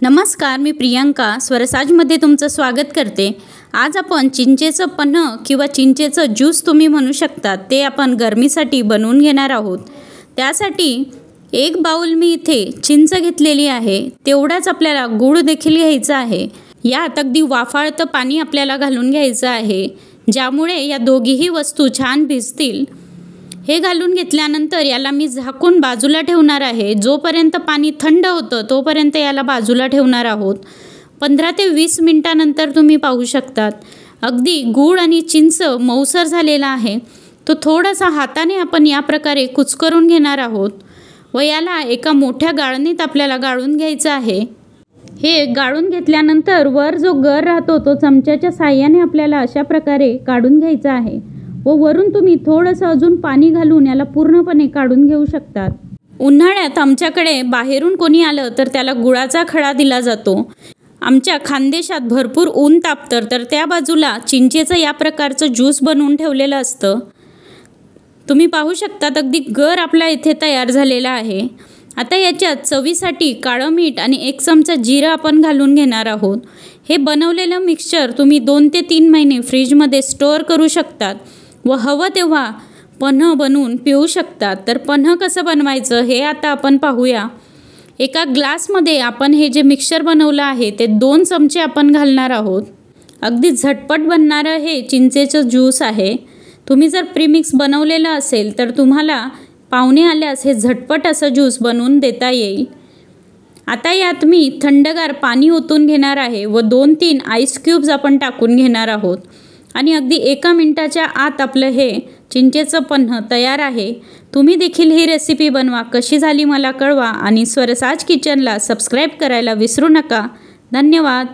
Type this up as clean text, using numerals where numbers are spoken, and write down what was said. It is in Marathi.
नमस्कार, मी प्रियंका स्वरसाजमध्ये तुमचं स्वागत करते। आज आपण चिंचेचं पन्ह किंवा चिंचेचं ज्यूस तुम्ही म्हणू शकता ते आपण गरमीसाठी बनवून घेणार आहोत। त्यासाठी एक बाउल मी इथे चिंच घेतलेली आहे, तेवढाच आपल्याला गूळ देखील घ्यायचा आहे। यात अगदी वाफाळतं पाणी आपल्याला घालून घ्यायचं आहे, ज्यामुळे या दोघीही वस्तू छान भिजतील। हे घालून घेतल्यानंतर याला मी झाकून बाजूला ठेवणार आहे। जोपर्यंत पाणी थंड होतं तोपर्यंत याला बाजूला ठेवणार आहोत। 15 ते 20 मिनिटांनंतर तुम्ही पाहू शकतात अगदी गूळ आणि चिंच मऊसर झालेला आहे। तो थोडासा हाताने आपण या प्रकारे कुस्करून घेणार आहोत व याला एका मोठ्या गाळणीत आपल्याला गाळून घ्यायचं आहे। हे गाळून घेतल्यानंतर वर जो गर राहतो तो चमच्याच्या साहाय्याने आपल्याला अशा प्रकारे काढून घ्यायचा आहे व वरून तुम्ही थोडंसं अजून पाणी घालून याला पूर्णपणे काढून घेऊ शकतात। उन्हाळ्यात आमच्याकडे बाहेरून कोणी आलं तर त्याला गुळाचा खडा दिला जातो। आमच्या खानदेशात भरपूर ऊन तापतं, तर त्या बाजूला चिंचेचं या प्रकारचं ज्यूस बनवून ठेवलेलं असतं। तुम्ही पाहू शकतात अगदी गर आपला इथे तयार झालेला आहे। आता याच्यात चवीसाठी काळं मीठ आणि 1 चमचा जिरं आपण घालून घेणार आहोत। हे बनवलेलं मिक्सचर तुम्ही 2 ते 3 महिने फ्रीजमध्ये स्टोअर करू शकतात व हवं तेव्हा पन्ह बनवून पिऊ शकतात। तर पन्ह कसं बनवायचं हे आता आपण पाहूया। एका ग्लासमध्ये आपण हे जे मिक्सचर बनवलं आहे ते 2 चमचे आपण घालणार आहोत। अगदी झटपट बनणारं हे चिंचेचं ज्यूस आहे। तुम्ही जर प्रीमिक्स बनवलेलं असेल तर तुम्हाला पाहुणे आल्यास हे झटपट असं ज्यूस बनवून देता येईल। आता यात मी थंडगार पाणी ओतून घेणार आहे व 2-3 आईस क्यूब्स आपण टाकून घेणार आहोत आणि अगदी 1 मिनिटाच्या आत आपलं हे चिंचेचं पन्ह तयार आहे। तुम्ही देखील ही रेसिपी बनवा, कशी झाली मला कळवा आणि स्वरसाज किचनला सबस्क्राईब करायला विसरू नका। धन्यवाद।